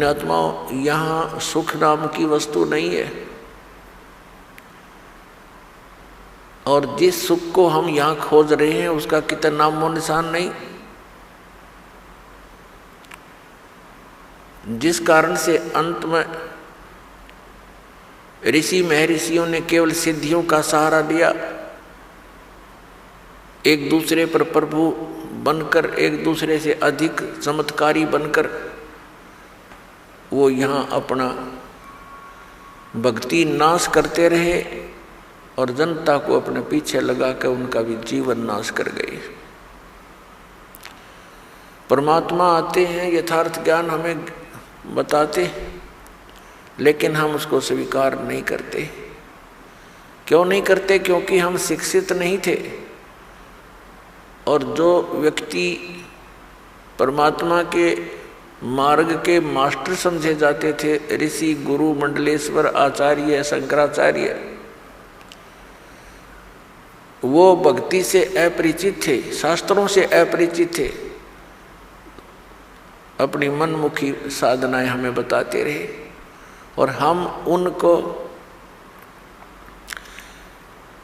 पुण्यात्माओं, यहाँ सुख नाम की वस्तु नहीं है, और जिस सुख को हम यहाँ खोज रहे हैं उसका कितना नामो निशान नहीं। जिस कारण से अंत में ऋषि महर्षियों ने केवल सिद्धियों का सहारा लिया, एक दूसरे पर प्रभु बनकर, एक दूसरे से अधिक चमत्कारी बनकर वो यहाँ अपना भक्ति नाश करते रहे और जनता को अपने पीछे लगाकर उनका भी जीवन नाश कर गए। परमात्मा आते हैं, यथार्थ ज्ञान हमें बताते, लेकिन हम उसको स्वीकार नहीं करते। क्यों नहीं करते? क्योंकि हम शिक्षित नहीं थे। और जो व्यक्ति परमात्मा के मार्ग के मास्टर समझे जाते थे, ऋषि, गुरु, मंडलेश्वर, आचार्य, शंकराचार्य, वो भक्ति से अपरिचित थे, शास्त्रों से अपरिचित थे, अपनी मनमुखी साधनाएं हमें बताते रहे और हम उनको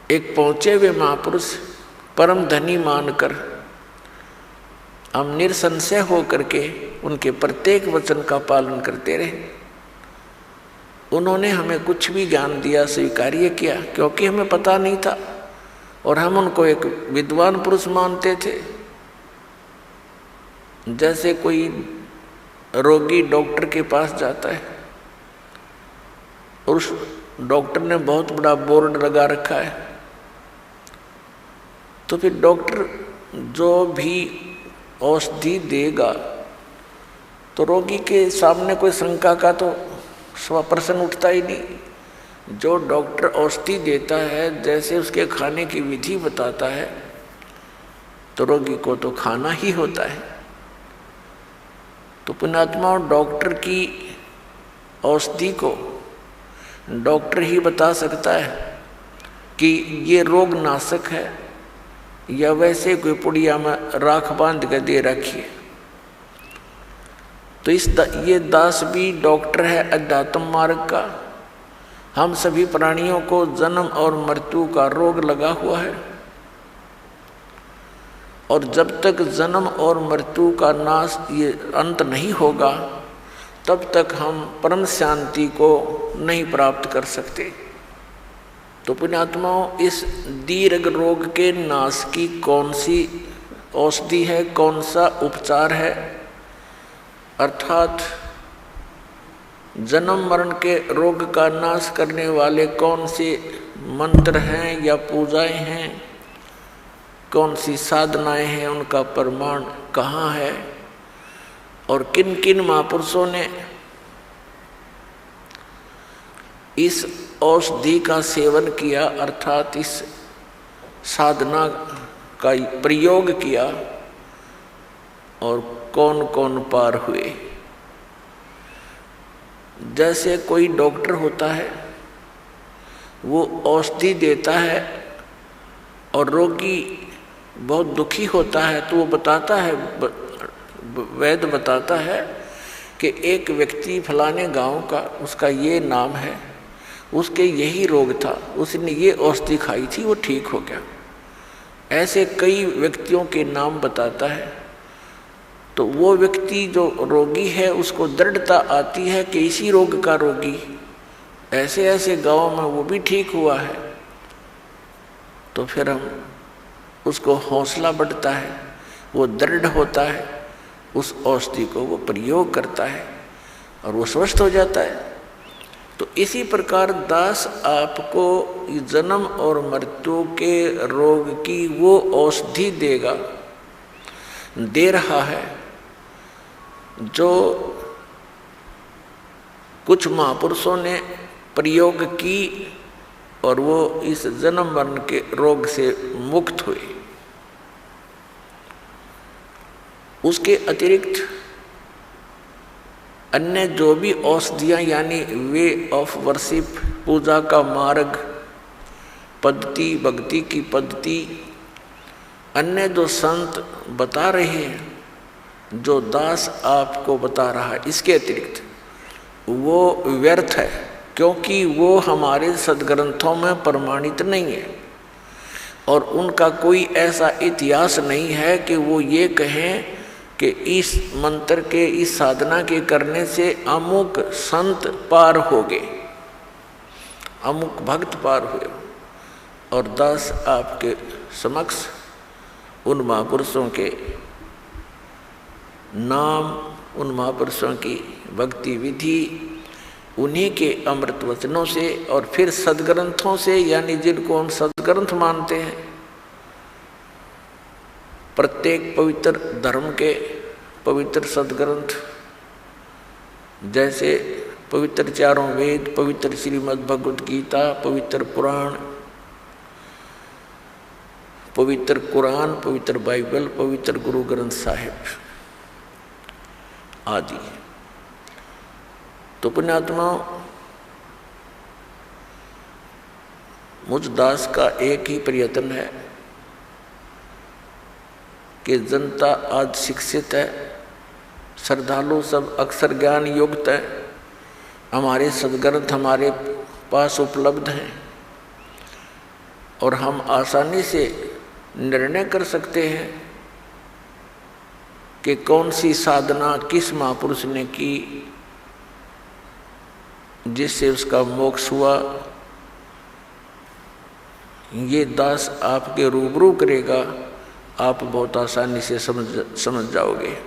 एक पहुंचे हुए महापुरुष, परम धनी मानकर हम निसंशय होकर के उनके प्रत्येक वचन का पालन करते रहे। उन्होंने हमें कुछ भी ज्ञान दिया स्वीकार्य किया, क्योंकि हमें पता नहीं था और हम उनको एक विद्वान पुरुष मानते थे। जैसे कोई रोगी डॉक्टर के पास जाता है और उस डॉक्टर ने बहुत बड़ा बोर्ड लगा रखा है, तो फिर डॉक्टर जो भी औषधि देगा तो रोगी के सामने कोई शंका का तो प्रश्न उठता ही नहीं। जो डॉक्टर औषधि देता है, जैसे उसके खाने की विधि बताता है, तो रोगी को तो खाना ही होता है। तो पुण्यात्मा, डॉक्टर की औषधि को डॉक्टर ही बता सकता है कि ये रोग नाशक है या वैसे कोई पुड़िया में राख बांध कर दे रखी है। तो ये दास भी डॉक्टर है अध्यात्म मार्ग का। हम सभी प्राणियों को जन्म और मृत्यु का रोग लगा हुआ है, और जब तक जन्म और मृत्यु का नाश, ये अंत नहीं होगा, तब तक हम परम शांति को नहीं प्राप्त कर सकते। तो पुण्यात्माओं, इस दीर्घ रोग के नाश की कौन सी औषधि है, कौन सा उपचार है, अर्थात जन्म मरण के रोग का नाश करने वाले कौन से मंत्र हैं या पूजाएं हैं, कौन सी साधनाएं हैं, उनका प्रमाण कहाँ है और किन किन महापुरुषों ने इस औषधि का सेवन किया, अर्थात इस साधना का प्रयोग किया, और कौन कौन पार हुए। जैसे कोई डॉक्टर होता है, वो औषधि देता है और रोगी बहुत दुखी होता है, तो वो बताता है, वैद्य बताता है कि एक व्यक्ति फलाने गांव का, उसका ये नाम है, उसके यही रोग था, उसने ये औषधि खाई थी, वो ठीक हो गया। ऐसे कई व्यक्तियों के नाम बताता है। तो वो व्यक्ति जो रोगी है, उसको दृढ़ता आती है कि इसी रोग का रोगी ऐसे ऐसे गाँव में वो भी ठीक हुआ है। तो फिर हम उसको हौसला बढ़ता है, वो दृढ़ होता है, उस औषधि को वो प्रयोग करता है और वो स्वस्थ हो जाता है। तो इसी प्रकार दास आपको जन्म और मृत्यु के रोग की वो औषधि देगा, दे रहा है, जो कुछ महापुरुषों ने प्रयोग की और वो इस जन्म मरण के रोग से मुक्त हुए। उसके अतिरिक्त अन्य जो भी औषधियाँ, यानी वे ऑफ वर्शिप, पूजा का मार्ग, पद्धति, भक्ति की पद्धति, अन्य जो संत बता रहे हैं, जो दास आपको बता रहा है, इसके अतिरिक्त वो व्यर्थ है, क्योंकि वो हमारे सदग्रंथों में प्रमाणित नहीं है और उनका कोई ऐसा इतिहास नहीं है कि वो ये कहें कि इस मंत्र के, इस साधना के करने से अमुक संत पार हो गए, अमुक भक्त पार हुए। और दास आपके समक्ष उन महापुरुषों के नाम, उन महापुरुषों की भक्ति विधि, उन्हीं के अमृत वचनों से और फिर सदग्रंथों से, यानी जिनको हम सदग्रंथ मानते हैं, प्रत्येक पवित्र धर्म के पवित्र सदग्रंथ, जैसे पवित्र चारों वेद, पवित्र श्रीमद् भगवद गीता, पवित्र पुराण, पवित्र कुरान, पवित्र बाइबल, पवित्र गुरु ग्रंथ साहिब आदि। तो पुण्यात्मा, मुझ दास का एक ही प्रयत्न है कि जनता आज शिक्षित है, श्रद्धालु सब अक्षर ज्ञान युक्त है, हमारे सदग्रंथ हमारे पास उपलब्ध हैं और हम आसानी से निर्णय कर सकते हैं कि कौन सी साधना किस महापुरुष ने की जिससे उसका मोक्ष हुआ। ये दास आपके रूबरू करेगा, आप बहुत आसानी से समझ जाओगे।